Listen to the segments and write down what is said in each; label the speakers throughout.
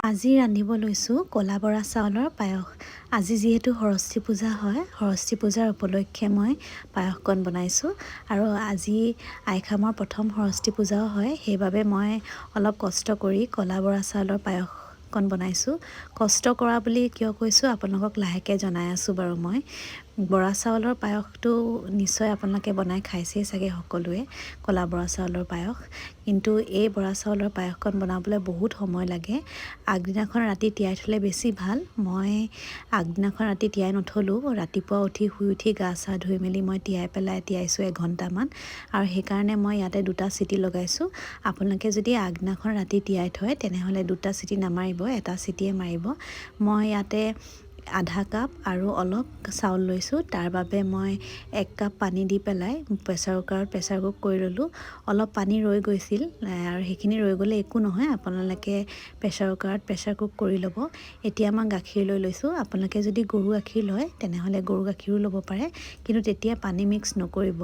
Speaker 1: আজি ৰান্ধিব লৈছোঁ ক'লা বৰা চাউলৰ পায়স। আজি যিহেতু সৰস্বতী পূজা হয়, সৰস্বতী পূজাৰ উপলক্ষে মই পায়সকণ বনাইছোঁ। আৰু আজি আইখামৰ প্ৰথম সৰস্বতী পূজাও হয়, সেইবাবে মই অলপ কষ্ট কৰি ক'লা বৰা চাউলৰ পায়সকণ বনাইছোঁ। কষ্ট কৰা বুলি কিয় কৈছোঁ আপোনালোকক লাহেকৈ জনাই আছোঁ বাৰু। মই বৰা চাউলৰ পায়সটো নিশ্চয় আপোনালোকে বনাই খাইছেই চাগে সকলোৱে, ক'লা বৰা চাউলৰ পায়স। কিন্তু এই বৰা চাউলৰ পায়সকণ বনাবলৈ বহুত সময় লাগে। আগদিনাখন ৰাতি তিয়াই থ'লে বেছি ভাল। মই আগদিনাখন ৰাতি তিয়াই নথলোঁ, ৰাতিপুৱা শুই উঠি গা চা ধুই মেলি মই তিয়াইছোঁ 1 ঘণ্টামান। আৰু সেইকাৰণে মই ইয়াতে 2টা চিটি লগাইছোঁ। আপোনালোকে যদি আগদিনাখন ৰাতি তিয়াই থয় তেনেহ'লে 2টা চিটি নামাৰিব, 1টা চিটিয়ে মাৰিব। মই ইয়াতে আধা কাপ আৰু অলপ চাউল লৈছোঁ, তাৰ বাবে মই 1 কাপ পানী দি পেলাই প্ৰেছাৰ কুকাৰত প্ৰেছাৰ কুক কৰি ল'লোঁ। অলপ পানী ৰৈ গৈছিল আৰু সেইখিনি ৰৈ গ'লে একো নহয়, আপোনালোকে প্ৰেছাৰ কুকাৰত প্ৰেছাৰ কুক কৰি ল'ব। এতিয়া মই গাখীৰ লৈছোঁ। আপোনালোকে যদি গৰু গাখীৰ লয় তেনেহ'লে গৰু গাখীৰো ল'ব পাৰে, কিন্তু তেতিয়া পানী মিক্স নকৰিব।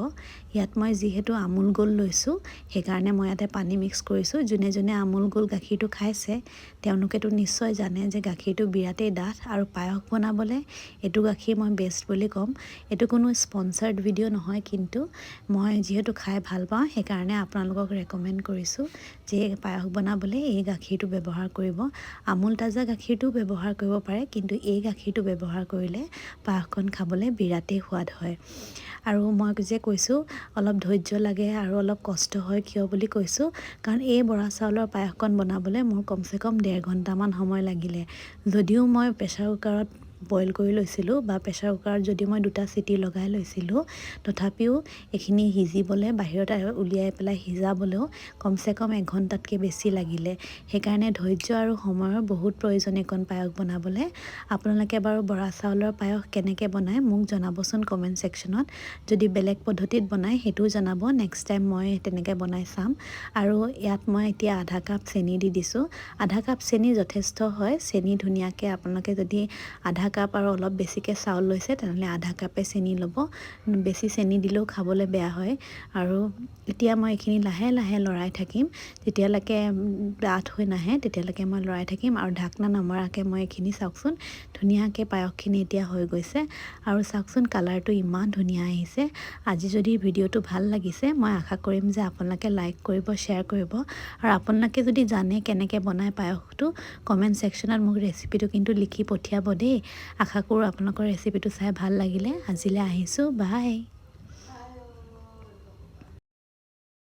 Speaker 1: ইয়াত মই যিহেতু আমুল গোল্ড লৈছোঁ সেইকাৰণে মই ইয়াতে পানী মিক্স কৰিছোঁ। যোনে যোনে আমুল গোল্ড গাখীৰটো খাইছে তেওঁলোকেতো নিশ্চয় জানে যে গাখীৰটো বিৰাটেই ডাঠ, আৰু পায়স বনাবলৈ এইটো গাখীৰ মই বেষ্ট বুলি ক'ম। এইটো কোনো স্পনচাৰ্ড ভিডিঅ' নহয়, কিন্তু মই যিহেতু খাই ভাল পাওঁ সেইকাৰণে আপোনালোকক ৰেকমেণ্ড কৰিছোঁ যে পায়স বনাবলৈ এই গাখীৰটো ব্যৱহাৰ কৰিব। আমুল তাজা গাখীৰটো ব্যৱহাৰ কৰিব পাৰে, কিন্তু এই গাখীৰটো ব্যৱহাৰ কৰিলে পায়সখন খাবলৈ বিৰাটেই সোৱাদ হয়। আৰু মই যে কৈছোঁ অলপ ধৈৰ্য লাগে আৰু অলপ কষ্ট হয় কিয় বুলি কৈছোঁ, কাৰণ এই বৰা চাউলৰ পায়সকণ বনাবলৈ মোৰ কমচে কম 1.5 ঘণ্টামান সময় লাগিলে। যদিও মই প্ৰেছাৰ কুকাৰত বইল কৰি লৈছিলোঁ বা প্ৰেছাৰ কুকাৰত যদি মই 2টা চিটি লগাই লৈছিলোঁ, তথাপিও এইখিনি সিজিবলৈ বাহিৰত উলিয়াই পেলাই সিজাবলৈও কমচে কম 1 ঘণ্টাতকৈ বেছি লাগিলে। সেইকাৰণে ধৈৰ্য আৰু সময়ৰ বহুত প্ৰয়োজন এইকণ পায়স বনাবলৈ। আপোনালোকে বাৰু বৰা চাউলৰ পায়স কেনেকৈ বনায় মোক জনাবচোন কমেণ্ট ছেকশ্যনত। যদি বেলেগ পদ্ধতিত বনায় সেইটোও জনাব, নেক্সট টাইম মই তেনেকৈ বনাই চাম। আৰু ইয়াত মই এতিয়া আধা কাপ চেনি দি দিছোঁ। আধা কাপ চেনি যথেষ্ট হয়। চেনি ধুনীয়াকৈ আপোনালোকে যদি আধা কাপ আৰু অলপ বেছিকৈ চাউল লৈছে তেনেহ'লে আধা কাপে চেনি ল'ব। বেছি চেনি দিলেও খাবলৈ বেয়া হয়। আৰু এতিয়া মই এইখিনি লাহে লাহে লৰাই থাকিম, যেতিয়ালৈকে ডাঠ হৈ নাহে তেতিয়ালৈকে মই লৰাই থাকিম। আৰু ঢাকনা নমৰাকৈ মই এইখিনি চাওকচোন, ধুনীয়াকৈ পায়সখিনি এতিয়া হৈ গৈছে। আৰু চাওকচোন কালাৰটো ইমান ধুনীয়া আহিছে। আজি যদি ভিডিঅ'টো ভাল লাগিছে মই আশা কৰিম যে আপোনালোকে লাইক কৰিব, শ্বেয়াৰ কৰিব। আৰু আপোনালোকে যদি জানে কেনেকৈ বনায় পায়সটো কমেণ্ট ছেকশ্যনত মোক ৰেচিপিটো কিন্তু লিখি পঠিয়াব দেই। আশা কৰোঁ আপোনালোকৰ ৰেচিপিটো চাই ভাল লাগিলে। আজিলৈ আহিছোঁ, বাই।